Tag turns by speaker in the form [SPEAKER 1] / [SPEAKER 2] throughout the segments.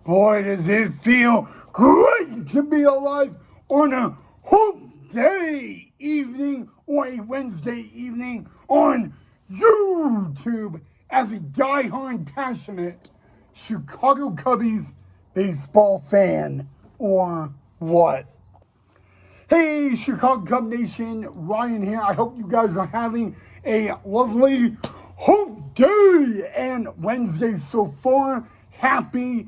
[SPEAKER 1] Boy, does it feel great to be alive on a Hump Day evening or a Wednesday evening on YouTube as a diehard passionate Chicago Cubbies baseball fan, or what? Hey, Chicago Cub Nation, Ryan here. I hope you guys are having a lovely Hump Day and Wednesday so far. Happy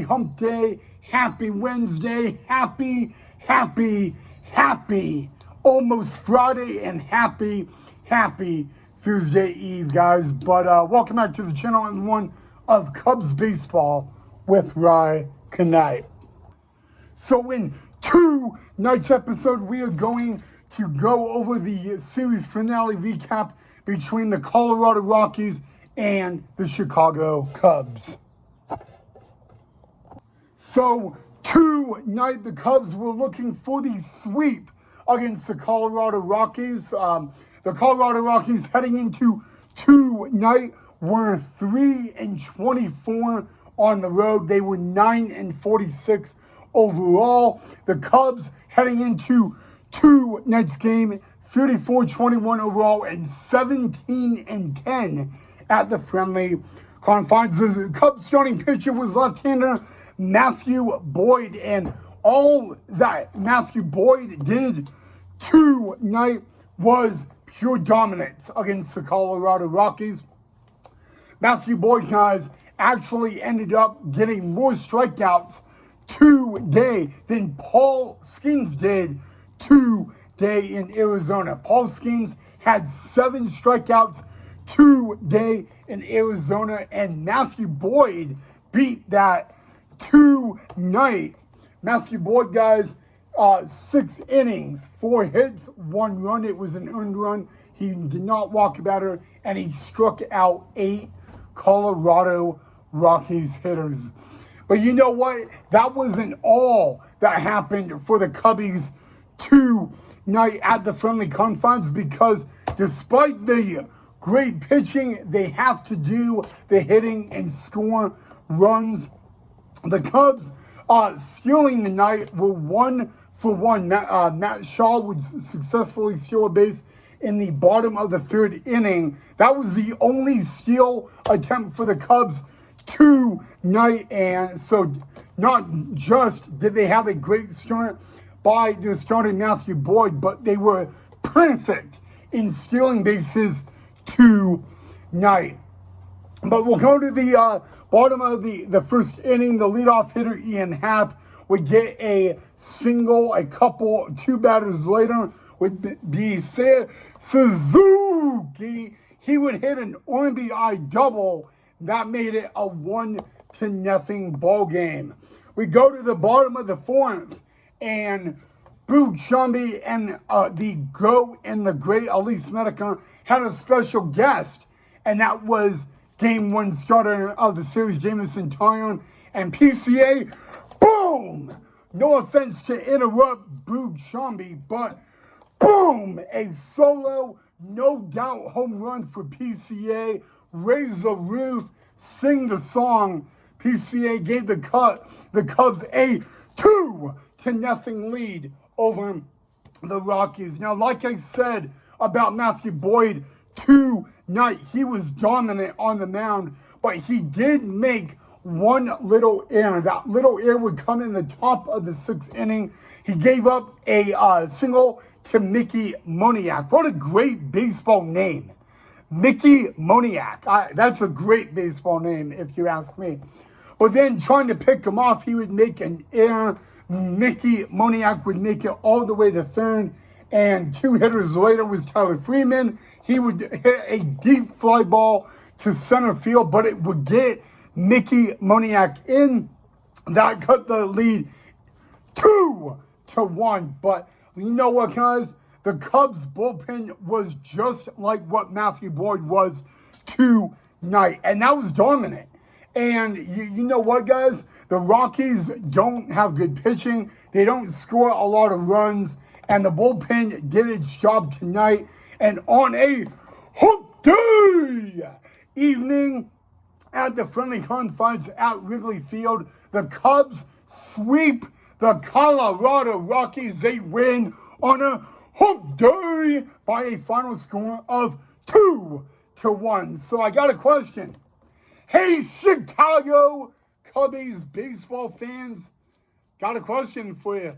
[SPEAKER 1] Hump Day, happy Wednesday, happy, almost Friday, and happy Thursday Eve, guys. But welcome back to the channel and one of Cubs Baseball with Ryan Knight. So in tonight's episode, we are going to go over the series finale recap between the Colorado Rockies and the Chicago Cubs. So tonight, the Cubs were looking for the sweep against the Colorado Rockies. The Colorado Rockies heading into tonight were 3-24 on the road. They were 9-46 overall. The Cubs heading into tonight's game 34-21 overall and 17-10 at the friendly confines. The Cubs starting pitcher was left-hander Matthew Boyd, and all that Matthew Boyd did tonight was pure dominance against the Colorado Rockies. Matthew Boyd, guys, actually ended up getting more strikeouts today than Paul Skeens did today in Arizona. Paul Skeens had 7 strikeouts today in Arizona, and Matthew Boyd beat that tonight. Matthew Boyd, guys, 6 innings, 4 hits, 1 run. It was an earned run. He did not walk a batter, and he struck out 8 Colorado Rockies hitters. But you know what? That wasn't all that happened for the Cubbies tonight at the friendly confines, because despite the great pitching, they have to do the hitting and score runs. The Cubs stealing the night were 1 for 1. Matt Shaw would successfully steal a base in the bottom of the 3rd inning. That was the only steal attempt for the Cubs tonight, and so not just did they have a great start by their starter Matthew Boyd, but they were perfect in stealing bases tonight. But we'll go to the bottom of the 1st inning. The leadoff hitter Ian Happ would get a single. 2 batters later would be Suzuki. He would hit an RBI double. That made it a 1-0 ball game. We go to the bottom of the 4th, and Boog Shambi and the GOAT and the great Elise Medica had a special guest, and that was Game 1 starter of the series, Jameson Taillon, and PCA, boom! No offense to interrupt Boog Shambi, but boom! A solo, no doubt home run for PCA. Raise the roof, sing the song. PCA gave the Cubs a 2-0 lead over the Rockies. Now, like I said about Matthew Boyd tonight, he was dominant on the mound, but he did make one little error. That little error would come in the top of the 6th inning. He gave up a single to Mickey Moniak. What a great baseball name. Mickey Moniak. That's a great baseball name, if you ask me. But then trying to pick him off, he would make an error. Mickey Moniak would make it all the way to 3rd. And 2 hitters later was Tyler Freeman. He would hit a deep fly ball to center field, but it would get Mickey Moniak in. That cut the lead 2-1. But you know what, guys? The Cubs bullpen was just like what Matthew Boyd was tonight, and that was dominant. And you know what, guys? The Rockies don't have good pitching. They don't score a lot of runs, and the bullpen did its job tonight. And on a Hump Day evening, at the friendly confines at Wrigley Field. The Cubs sweep the Colorado Rockies. They win on a Hump Day by a final score of 2-1. So I got a question. Hey, Chicago Cubbies baseball fans, got a question for you.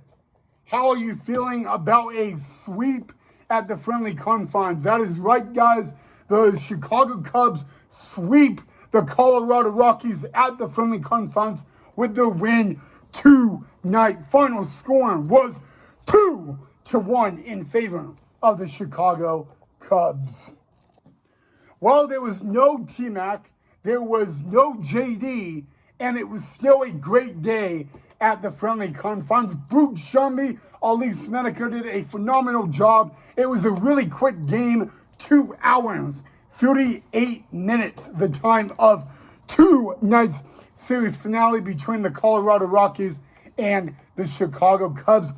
[SPEAKER 1] How are you feeling about a sweep at the friendly confines? That is right, guys. The Chicago Cubs sweep the Colorado Rockies at the friendly confines with the win tonight. Final score was 2-1 in favor of the Chicago Cubs. Well, there was no T-Mac, there was no JD, and it was still a great day at the friendly confines. Brute Shambi, Ali Smedeker did a phenomenal job. It was a really quick game, 2 hours, 38 minutes, the time of tonight's series finale between the Colorado Rockies and the Chicago Cubs.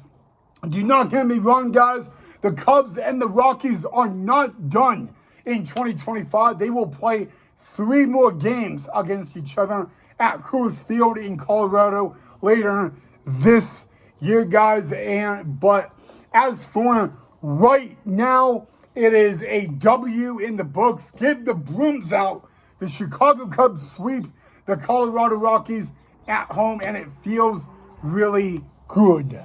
[SPEAKER 1] Do not get me wrong, guys. The Cubs and the Rockies are not done in 2025. They will play 3 more games against each other at Coors Field in Colorado later this year, guys. But as for right now, it is a W in the books. Get the brooms out. The Chicago Cubs sweep the Colorado Rockies at home, and it feels really good.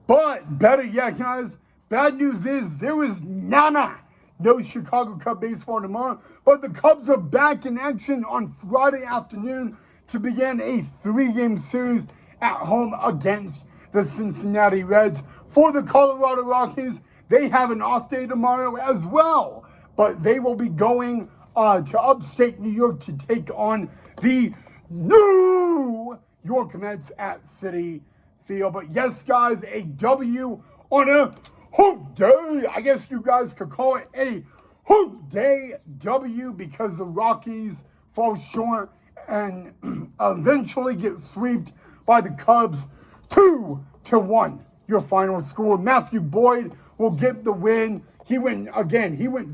[SPEAKER 1] But better yet, guys, bad news is there is no Chicago Cub baseball tomorrow, but the Cubs are back in action on Friday afternoon to begin a 3-game series at home against the Cincinnati Reds. For the Colorado Rockies, they have an off day tomorrow as well, but they will be going to upstate New York to take on the New York Mets at Citi Field. But yes, guys, a W on a Hump Day. I guess you guys could call it a Hump Day W because the Rockies fall short and eventually get swept by the Cubs 2-1. Your final score. Matthew Boyd will get the win. He went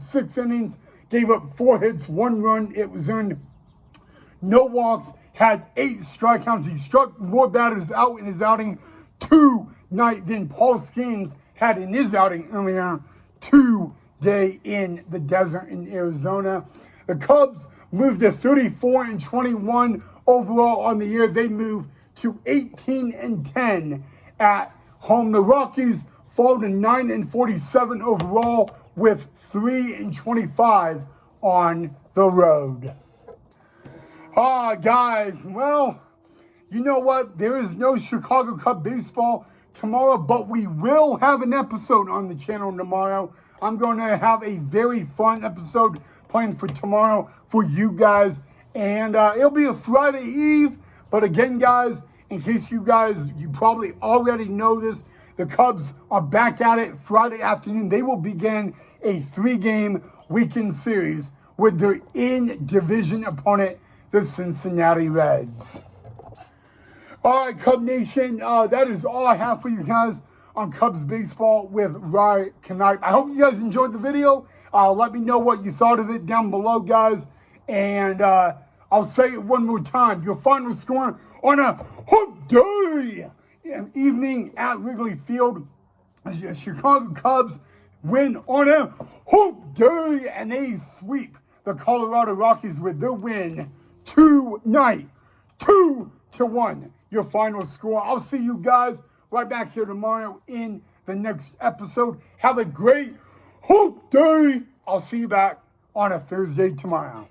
[SPEAKER 1] 6 innings, gave up 4 hits, 1 run. It was earned. No walks, had 8 strikeouts. He struck more batters out in his outing tonight than Paul Skeens had in his outing earlier today in the desert in Arizona. The Cubs moved to 34-21 overall on the year. They moved to 18-10 at home. The Rockies fall to 9-47 overall with 3-25 on the road. Guys, well, you know what? There is no Chicago Cub baseball tomorrow, but we will have an episode on the channel tomorrow. I'm going to have a very fun episode planned for tomorrow for you guys, and it'll be a Friday Eve. But again, guys, in case you probably already know this, the Cubs are back at it Friday afternoon. They will begin a 3-game weekend series with their in-division opponent, the Cincinnati Reds. All right, Cub Nation, that is all I have for you guys on Cubs baseball with Ryan Knight. I hope you guys enjoyed the video. Let me know what you thought of it down below, guys. And I'll say it one more time. Your final score on a Hump Day evening at Wrigley Field. The Chicago Cubs win on a Hump Day, and they sweep the Colorado Rockies with their win tonight, 2-1. Your final score. I'll see you guys right back here tomorrow in the next episode. Have a great Hump Day. I'll see you back on a Thursday tomorrow.